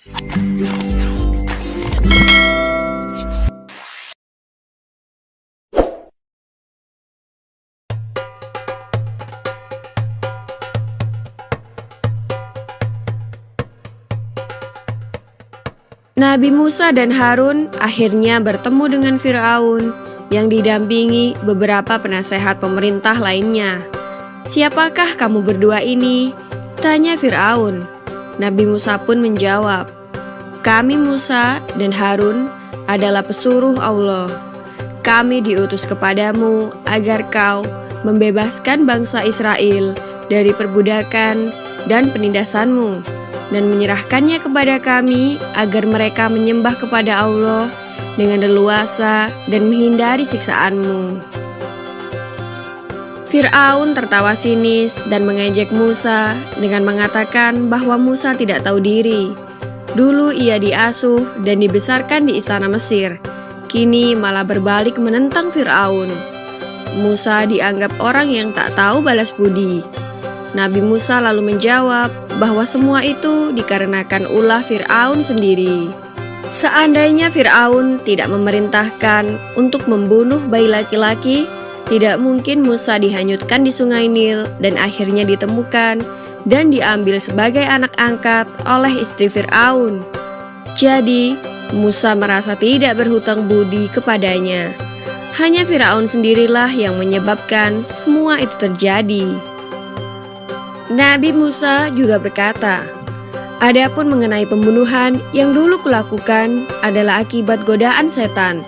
Nabi Musa dan Harun akhirnya bertemu dengan Firaun yang didampingi beberapa penasehat pemerintah lainnya. "Siapakah kamu berdua ini?" tanya Firaun. Nabi Musa pun menjawab, "Kami Musa dan Harun adalah pesuruh Allah. Kami diutus kepadamu agar kau membebaskan bangsa Israel dari perbudakan dan penindasanmu, dan menyerahkannya kepada kami agar mereka menyembah kepada Allah dengan leluasa dan menghindari siksaanmu." Firaun tertawa sinis dan mengejek Musa dengan mengatakan bahwa Musa tidak tahu diri. Dulu ia diasuh dan dibesarkan di istana Mesir, kini malah berbalik menentang Firaun. Musa dianggap orang yang tak tahu balas budi. Nabi Musa lalu menjawab bahwa semua itu dikarenakan ulah Firaun sendiri. Seandainya Firaun tidak memerintahkan untuk membunuh bayi laki-laki, tidak mungkin Musa dihanyutkan di sungai Nil dan akhirnya ditemukan dan diambil sebagai anak angkat oleh istri Firaun. Jadi, Musa merasa tidak berhutang budi kepadanya. Hanya Firaun sendirilah yang menyebabkan semua itu terjadi. Nabi Musa juga berkata, "Adapun mengenai pembunuhan yang dulu kulakukan adalah akibat godaan setan.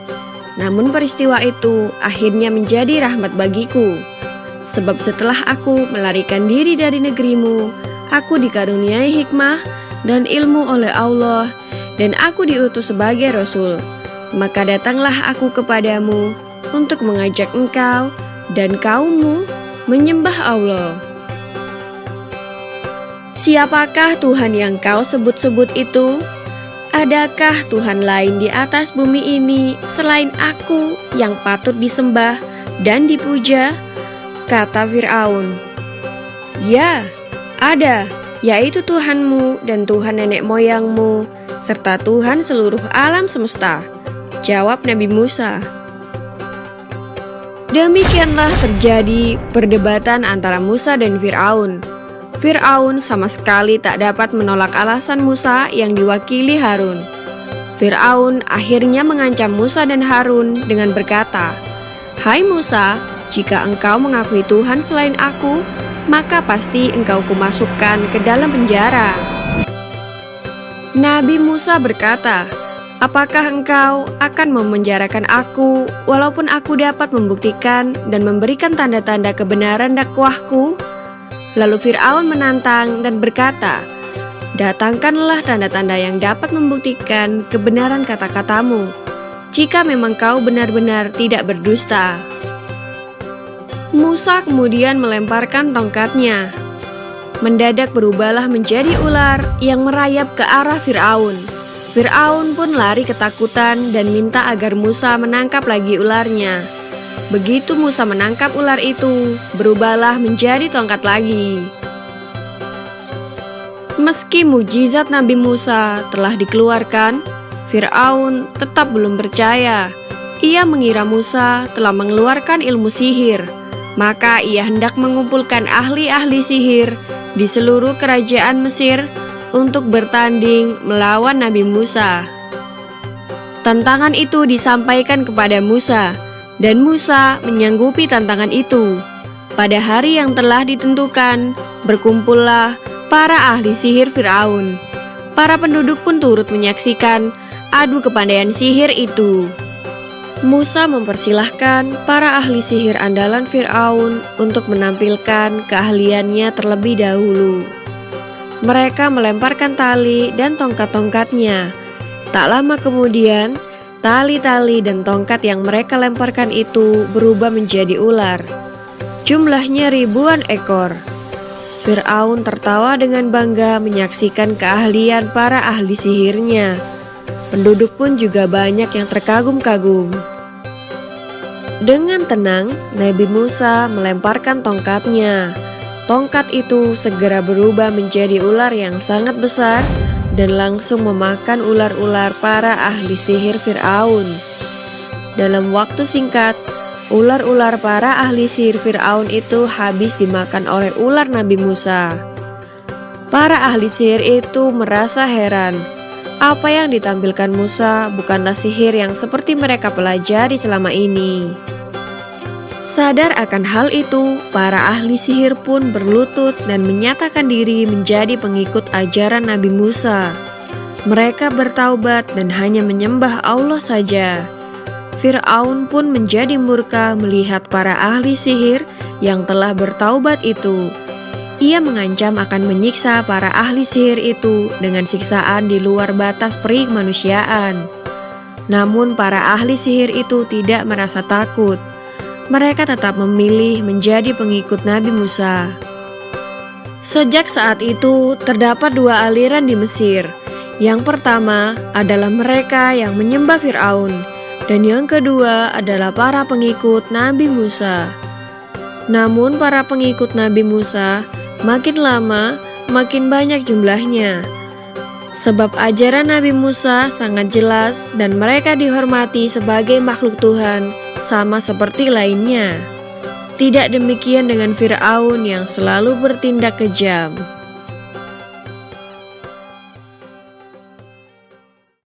Namun peristiwa itu akhirnya menjadi rahmat bagiku. Sebab setelah aku melarikan diri dari negerimu, aku dikaruniai hikmah dan ilmu oleh Allah, dan aku diutus sebagai Rasul. Maka datanglah aku kepadamu untuk mengajak engkau dan kaummu menyembah Allah." Siapakah Tuhan yang kau sebut-sebut itu? Adakah Tuhan lain di atas bumi ini selain aku yang patut disembah dan dipuja? Kata Firaun. "Ya, ada, yaitu Tuhanmu dan Tuhan nenek moyangmu, serta Tuhan seluruh alam semesta," jawab Nabi Musa. Demikianlah terjadi perdebatan antara Musa dan Firaun. Firaun sama sekali tak dapat menolak alasan Musa yang diwakili Harun. Firaun akhirnya mengancam Musa dan Harun dengan berkata, "Hai Musa, jika engkau mengakui Tuhan selain aku, maka pasti engkau kumasukkan ke dalam penjara." Nabi Musa berkata, "Apakah engkau akan memenjarakan aku walaupun aku dapat membuktikan dan memberikan tanda-tanda kebenaran dakwahku?" Lalu Firaun menantang dan berkata, "Datangkanlah tanda-tanda yang dapat membuktikan kebenaran kata-katamu, jika memang kau benar-benar tidak berdusta." Musa kemudian melemparkan tongkatnya. Mendadak berubahlah menjadi ular yang merayap ke arah Firaun. Firaun pun lari ketakutan dan minta agar Musa menangkap lagi ularnya. Begitu Musa menangkap ular itu, berubahlah menjadi tongkat lagi. Meski mujizat Nabi Musa telah dikeluarkan, Firaun tetap belum percaya. Ia mengira Musa telah mengeluarkan ilmu sihir. Maka ia hendak mengumpulkan ahli-ahli sihir di seluruh kerajaan Mesir untuk bertanding melawan Nabi Musa. Tantangan itu disampaikan kepada Musa, dan Musa menyanggupi tantangan itu. Pada hari yang telah ditentukan, berkumpullah para ahli sihir Firaun. Para penduduk pun turut menyaksikan adu kepandaian sihir itu. Musa mempersilahkan para ahli sihir andalan Firaun untuk menampilkan keahliannya terlebih dahulu. Mereka melemparkan tali dan tongkat-tongkatnya. Tak lama kemudian, tali-tali dan tongkat yang mereka lemparkan itu berubah menjadi ular. Jumlahnya ribuan ekor. Firaun tertawa dengan bangga menyaksikan keahlian para ahli sihirnya. Penduduk pun juga banyak yang terkagum-kagum. Dengan tenang, Nabi Musa melemparkan tongkatnya. Tongkat itu segera berubah menjadi ular yang sangat besar dan langsung memakan ular-ular para ahli sihir Firaun. Dalam waktu singkat, ular-ular para ahli sihir Firaun itu habis dimakan oleh ular Nabi Musa. Para ahli sihir itu merasa heran. Apa yang ditampilkan Musa bukanlah sihir yang seperti mereka pelajari selama ini. Sadar akan hal itu, para ahli sihir pun berlutut dan menyatakan diri menjadi pengikut ajaran Nabi Musa. Mereka bertaubat dan hanya menyembah Allah saja. Firaun pun menjadi murka melihat para ahli sihir yang telah bertaubat itu. Ia mengancam akan menyiksa para ahli sihir itu dengan siksaan di luar batas perikmanusiaan. Namun para ahli sihir itu tidak merasa takut. Mereka tetap memilih menjadi pengikut Nabi Musa. Sejak saat itu, terdapat dua aliran di Mesir. Yang pertama adalah mereka yang menyembah Firaun, dan yang kedua adalah para pengikut Nabi Musa. Namun para pengikut Nabi Musa makin lama makin banyak jumlahnya. Sebab ajaran Nabi Musa sangat jelas dan mereka dihormati sebagai makhluk Tuhan sama seperti lainnya. Tidak demikian dengan Firaun yang selalu bertindak kejam.